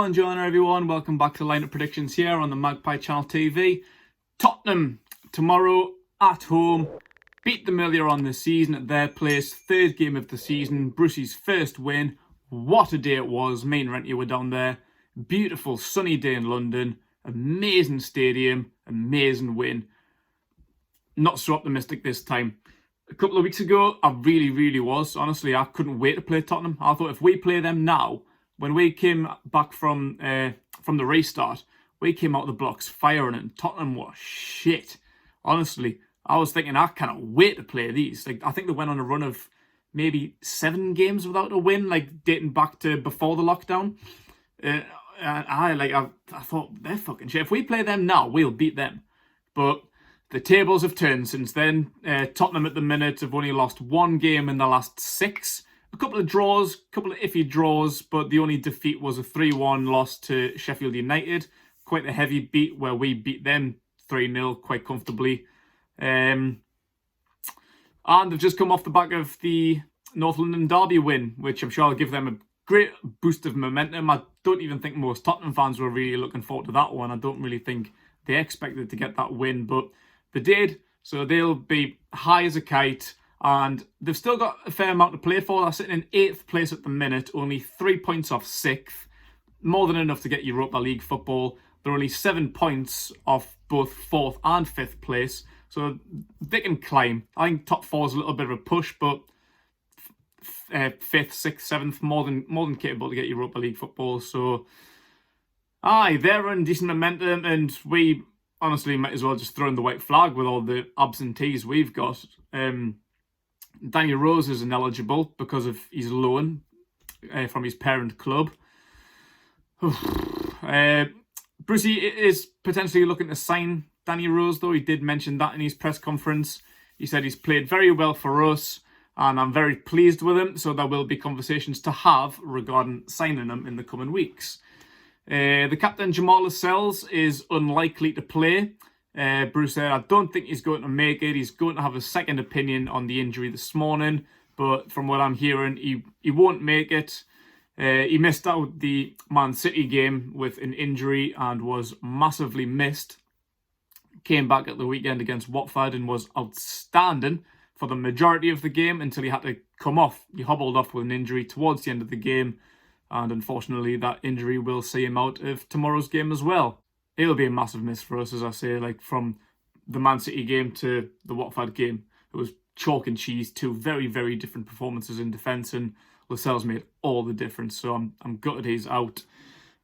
Buongiorno everyone, welcome back to Lineup Predictions here on the Magpie Channel TV. Tottenham tomorrow at home, beat them earlier on this season at their place, third game of the season, Brucey's first win. What a day it was, me and Renty were down there. Beautiful sunny day in London, amazing stadium, amazing win. Not so optimistic this time. A couple of weeks ago, I really was. Honestly, I couldn't wait to play Tottenham. I thought if we play them now, when we came back from the restart, we came out of the blocks firing and Tottenham was shit. Honestly, I was thinking I cannot wait to play these. I think they went on a run of maybe 7 games without a win, dating back to before the lockdown. And I thought they're fucking shit. If we play them now, we'll beat them. But the tables have turned since then. Tottenham at the minute have only lost 1 game in the last 6. A couple of draws, a couple of iffy draws, but the only defeat was a 3-1 loss to Sheffield United. Quite a heavy beat where we beat them 3-0 quite comfortably. And they've just come off the back of the North London derby win, which I'm sure will give them a great boost of momentum. I don't even think most Tottenham fans were really looking forward to that one. I don't really think they expected to get that win, but they did. So they'll be high as a kite. And they've still got a fair amount to play for. They're sitting in 8th place at the minute, only 3 points off 6th. More than enough to get Europa League football. They're only 7 points off both 4th and 5th place. So they can climb. I think top 4 is a little bit of a push, but 5th, 6th, 7th, more than capable to get Europa League football. So, they're in decent momentum, and we honestly might as well just throw in the white flag with all the absentees we've got. Danny Rose is ineligible because of his loan from his parent club. Brucey is potentially looking to sign Danny Rose, though. He did mention that in his press conference. He said he's played very well for us and I'm very pleased with him, so there will be conversations to have regarding signing him in the coming weeks. The captain, Jamal Lascelles, is unlikely to play. Bruce said, I don't think he's going to make it. He's going to have a second opinion on the injury this morning, but from what I'm hearing, he won't make it. He missed out the Man City game with an injury and was massively missed. Came back at the weekend against Watford and was outstanding for the majority of the game until he had to come off. He hobbled off with an injury towards the end of the game, and unfortunately that injury will see him out of tomorrow's game as well. It'll be a massive miss for us, as I say, from the Man City game to the Watford game. It was chalk and cheese, 2 very different performances in defence, and Lascelles made all the difference, so I'm gutted he's out.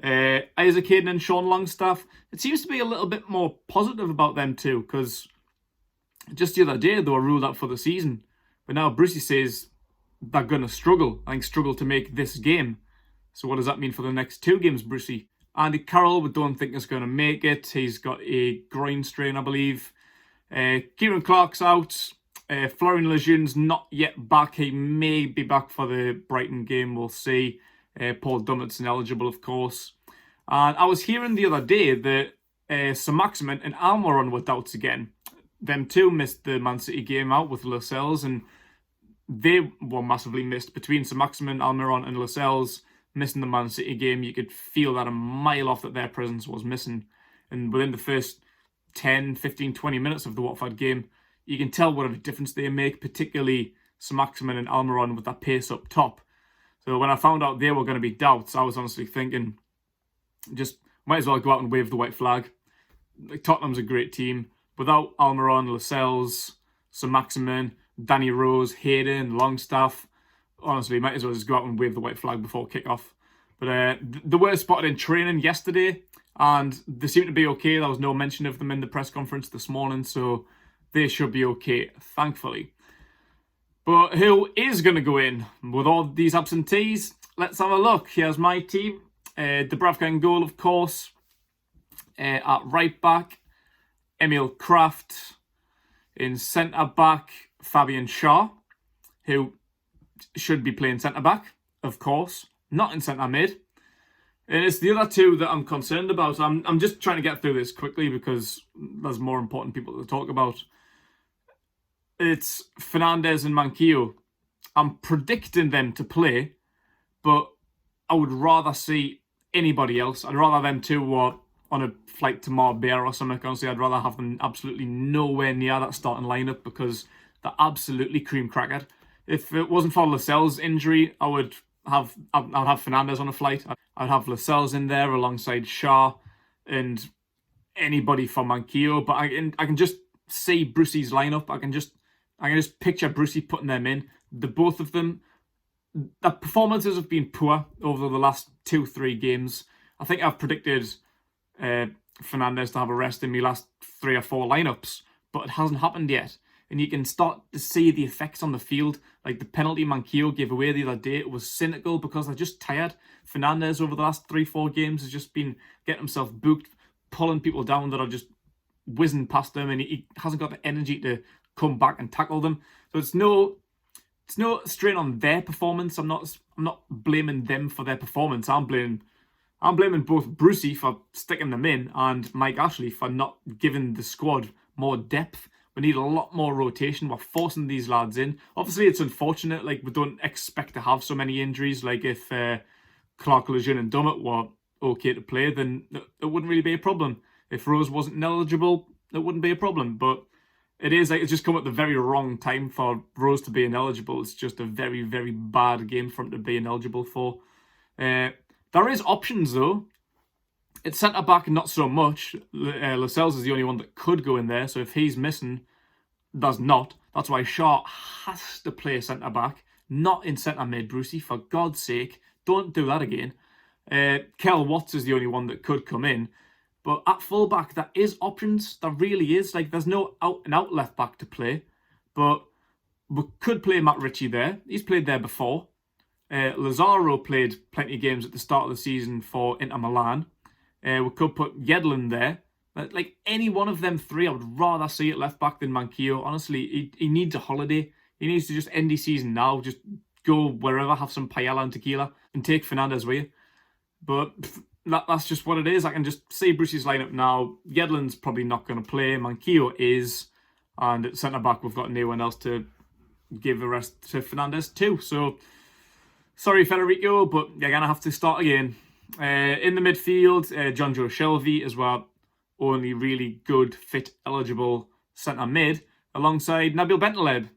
Isaac Hayden and Sean Longstaff, it seems to be a little bit more positive about them too, because just the other day they were ruled out for the season, but now Brucey says they're going to struggle. I think struggle to make this game. So what does that mean for the next 2 games, Brucey? Andy Carroll, we don't think is going to make it. He's got a groin strain, I believe. Kieran Clark's out. Florian Lejeune's not yet back. He may be back for the Brighton game. We'll see. Paul Dummett's ineligible, of course. And I was hearing the other day that Sir Maximin and Almiron were doubts again. Them two missed the Man City game out with Lascelles, and they were massively missed. Between Sir Maximin, Almiron and Lascelles missing the Man City game, you could feel that a mile off that their presence was missing. And within the first 10, 15, 20 minutes of the Watford game, you can tell what a difference they make, particularly Sir Maximin and Almiron with that pace up top. So when I found out they were going to be doubts, I was honestly thinking, just might as well go out and wave the white flag. Tottenham's a great team. Without Almiron, Lascelles, Sir Maximin, Danny Rose, Hayden, Longstaff, honestly, might as well just go out and wave the white flag before kick-off. But they were spotted in training yesterday, and they seem to be okay. There was no mention of them in the press conference this morning, so they should be okay, thankfully. But who is going to go in with all these absentees? Let's have a look. Here's my team. Dubravka in goal, of course. At right back, Emil Kraft. In centre-back, Fabian Schär, who should be playing centre-back, of course. Not in centre-mid. And it's the other 2 that I'm concerned about. I'm just trying to get through this quickly because there's more important people to talk about. It's Fernandes and Manquillo. I'm predicting them to play, but I would rather see anybody else. I'd rather them two were on a flight to Marbella or something. Honestly, I'd rather have them absolutely nowhere near that starting lineup because they're absolutely cream crackered. If it wasn't for Lascelles' injury, I'd have Fernandes on a flight. I'd have Lascelles in there alongside Shaw and anybody for Manquillo. But I can just see Brucey's lineup. I can just picture Brucey putting them in. The both of them, their performances have been poor over the last 2-3 games. I think I've predicted Fernandes to have a rest in my last 3 or 4 lineups, but it hasn't happened yet. And you can start to see the effects on the field. Like the penalty Manquillo gave away the other day, it was cynical because they're just tired. Fernandes over the last 3-4 games has just been getting himself booked, pulling people down that are just whizzing past him, and he hasn't got the energy to come back and tackle them. So it's no strain on their performance. I'm not blaming them for their performance. I'm blaming both Brucey for sticking them in and Mike Ashley for not giving the squad more depth. We need a lot more rotation. We're forcing these lads in. Obviously, it's unfortunate. Like, we don't expect to have so many injuries. Like, if Clark, Lejeune and Dummett were okay to play, then it wouldn't really be a problem. If Rose wasn't ineligible, it wouldn't be a problem. But it's just come at the very wrong time for Rose to be ineligible. It's just a very, very bad game for him to be ineligible for. There is options, though. It's centre-back, not so much. Lascelles is the only one that could go in there, so if he's missing, there's not. That's why Shaw has to play centre-back, not in centre-mid, Brucey. For God's sake, don't do that again. Kel Watts is the only one that could come in. But at full-back, there is options. There really is. Like, there's no out-and-out left-back to play. But we could play Matt Ritchie there. He's played there before. Lazaro played plenty of games at the start of the season for Inter Milan. We could put Yedlin there. Like, any one of them three, I would rather see at left back than Manquillo. Honestly, he needs a holiday. He needs to just end his season now. Just go wherever, have some paella and tequila, and take Fernandes with you. But that's just what it is. I can just see Brucey's lineup now. Yedlin's probably not going to play. Manquillo is. And at centre-back, we've got no one else to give the rest to Fernandes too. So, sorry, Federico, but you're going to have to start again. In the midfield, Jonjo Shelvey as well, only really good, fit, eligible centre mid, alongside Nabil Bentaleb,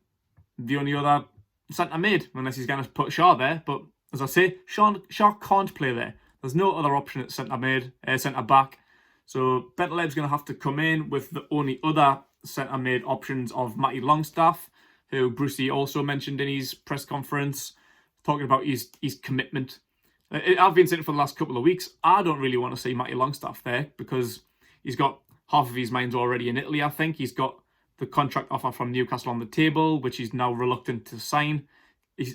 the only other centre mid, unless he's going to put Shaw there. But as I say, Shaw can't play there. There's no other option at centre mid, centre back. So Bentaleb's going to have to come in with the only other centre mid options of Matty Longstaff, who Brucey also mentioned in his press conference, talking about his commitment. I've been saying it for the last couple of weeks. I don't really want to see Matty Longstaff there because he's got half of his mind already in Italy, I think. He's got the contract offer from Newcastle on the table, which he's now reluctant to sign.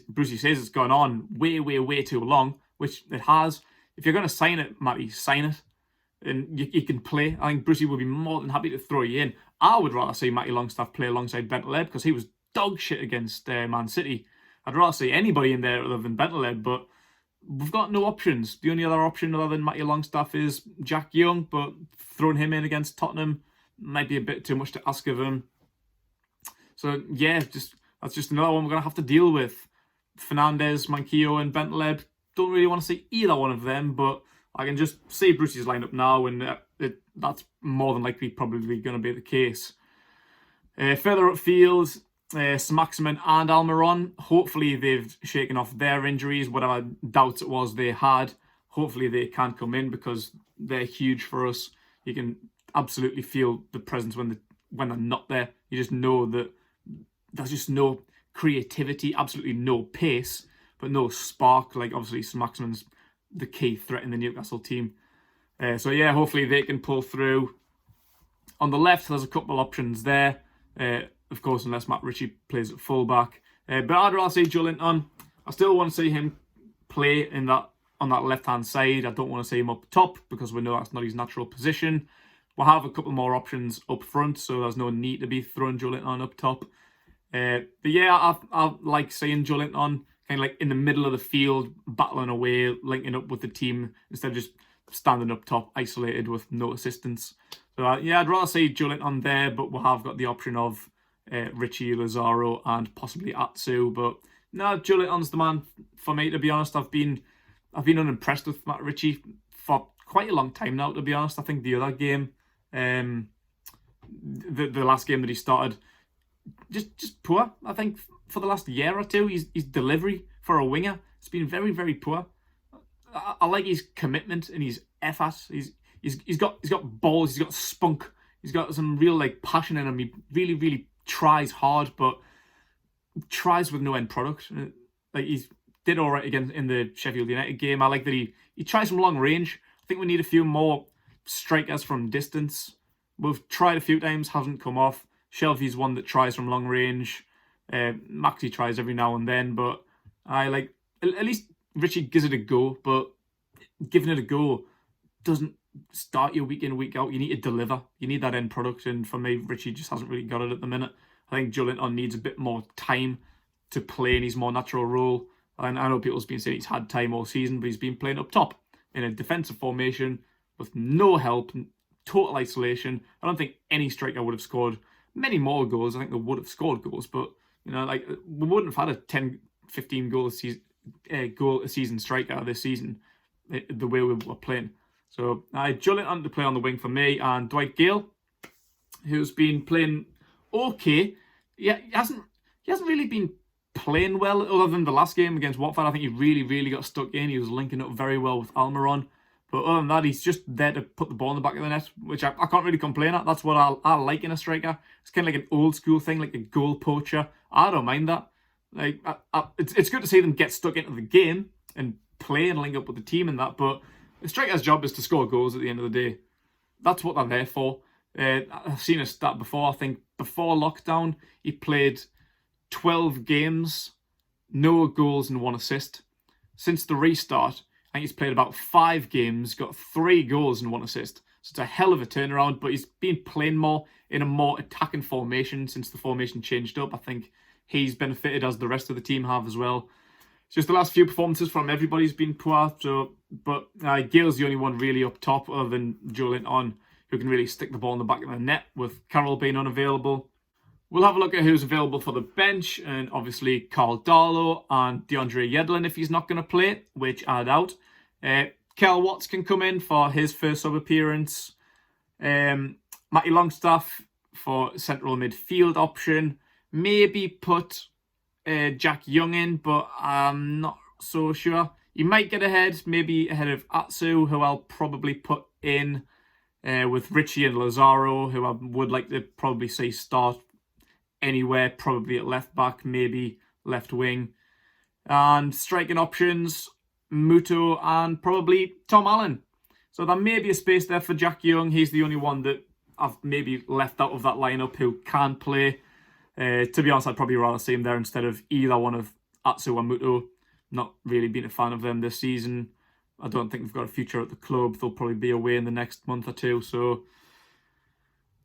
Brucey says it's gone on way, way, way too long, which it has. If you're going to sign it, Matty, sign it. And you can play. I think Brucey would be more than happy to throw you in. I would rather see Matty Longstaff play alongside Bentaleb because he was dog shit against Man City. I'd rather see anybody in there other than Bentaleb, but we've got no options. The only other option other than Matty Longstaff is Jack Young, but throwing him in against Tottenham might be a bit too much to ask of him. So yeah, that's just another one we're going to have to deal with. Fernandes, Manquillo and Bentaleb. Don't really want to see either one of them, but I can just see Brucey's lineup now, and that's more than likely probably going to be the case. Further upfield, Maximin and Almiron. Hopefully they've shaken off their injuries, whatever doubts it was they had. Hopefully they can come in because they're huge for us. You can absolutely feel the presence when they're not there. You just know that there's just no creativity, absolutely no pace, but no spark. Like, obviously Maximin's the key threat in the Newcastle team. So yeah, hopefully they can pull through. On the left, there's a couple of options there. Of course, unless Matt Ritchie plays at fullback. But I'd rather see Joelinton. I still want to see him play on that left-hand side. I don't want to see him up top because we know that's not his natural position. We'll have a couple more options up front, so there's no need to be throwing Joelinton up top. But yeah, I like seeing Joelinton kind of like in the middle of the field, battling away, linking up with the team, instead of just standing up top, isolated with no assistance. So yeah, I'd rather see Joelinton there, but we'll have got the option of Ritchie, Lazaro and possibly Atsu. But no, Joelinton's the man for me, to be honest. I've been unimpressed with Matt Ritchie for quite a long time now, to be honest. I think the other game, the last game that he started, just poor. I think for the last year or two, his delivery for a winger has been very, very poor. I like his commitment and his effort. He's got balls. He's got spunk. He's got some real passion in him. He really, really tries hard, but tries with no end product. He's did all right again in the Sheffield United game. I like that he tries from long range. I think we need a few more strikers from distance. We've tried a few times, hasn't come off. Shelvey's one that tries from long range. Maxi tries every now and then, but I like at least Richie gives it a go. But giving it a go doesn't start you week in, week out. You need to deliver. You need that end product, and for me, Richie just hasn't really got it at the minute. I think Joelinton needs a bit more time to play in his more natural role. And I know people's been saying he's had time all season, but he's been playing up top in a defensive formation with no help, total isolation. I don't think any striker would have scored many more goals. I think they would have scored goals, but we wouldn't have had a 10, 15 goal a season striker this season the way we were playing. So Joelinton to play on the wing for me, and Dwight Gale, who's been playing okay. Yeah, he hasn't really been playing well other than the last game against Watford. I think he really, really got stuck in. He was linking up very well with Almiron. But other than that, he's just there to put the ball in the back of the net, which I can't really complain at. That's what I like in a striker. It's kind of like an old school thing, like a goal poacher. I don't mind that. It's good to see them get stuck into the game and play and link up with the team and that. But the striker's job is to score goals at the end of the day. That's what they're there for. I've seen a stat before. I think before lockdown, he played 12 games, no goals and 1 assist. Since the restart, I think he's played about 5 games, got 3 goals and 1 assist. So it's a hell of a turnaround, but he's been playing more in a more attacking formation since the formation changed up. I think he's benefited, as the rest of the team have as well. It's just the last few performances from everybody's been poor. But Gale's the only one really up top other than Joelinton who can really stick the ball in the back of the net, with Carroll being unavailable. We'll have a look at who's available for the bench, and obviously Carl Darlow and DeAndre Yedlin if he's not going to play, which I doubt. Kel Watts can come in for his first sub-appearance. Matty Longstaff for central midfield option. Maybe put Jack Young in, but I'm not so sure. He might get ahead, maybe ahead of Atsu, who I'll probably put in with Richie and Lazaro, who I would like to probably see start anywhere, probably at left back, maybe left wing. And striking options, Muto and probably Tom Allen. So there may be a space there for Jack Young. He's the only one that I've maybe left out of that lineup who can play. To be honest, I'd probably rather see him there instead of either one of Atsu or Muto. Not really been a fan of them this season. I don't think they've got a future at the club. They'll probably be away in the next month or two.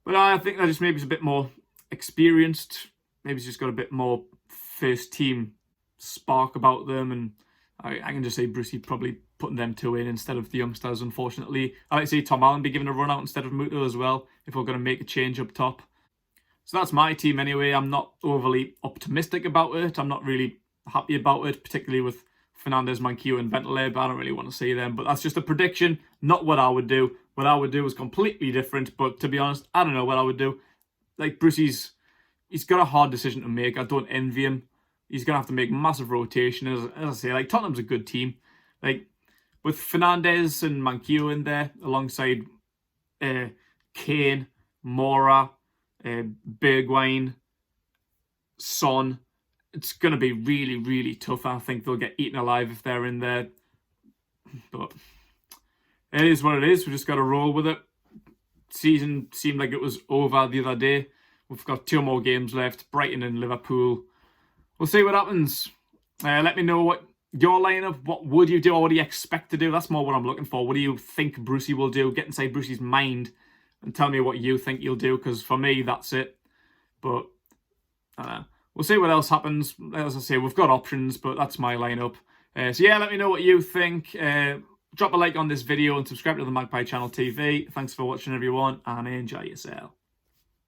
But I think that just maybe is a bit more experienced. Maybe he's just got a bit more first team spark about them, and I can just say Brucey probably putting them 2 in instead of the youngsters, unfortunately. I like to see Tom Allen be given a run out instead of Muto as well, if we're going to make a change up top. So that's my team anyway. I'm not overly optimistic about it. I'm not really happy about it, particularly with Fernandez, Manquillo and Bentaleb. I don't really want to see them, but that's just a prediction, not what I would do. What I would do is completely different, but to be honest, I don't know what I would do. Like, Brucey's got a hard decision to make. I don't envy him. He's going to have to make massive rotation. As I say, like, Tottenham's a good team. Like, with Fernandez and Manquillo in there, alongside Kane, Mora, Bergwijn, Son, it's going to be really, really tough. I think they'll get eaten alive if they're in there. But it is what it is. We just got to roll with it. Season seemed like it was over the other day. We've got 2 more games left, Brighton and Liverpool. We'll see what happens. Let me know what your lineup, what would you do or what do you expect to do? That's more what I'm looking for. What do you think Brucey will do? Get inside Brucey's mind and tell me what you think he'll do, because for me, that's it. But we'll see what else happens. As I say, we've got options, but that's my lineup. So yeah, let me know what you think. Drop a like on this video and subscribe to the Magpie Channel TV. Thanks for watching, everyone, and enjoy yourself.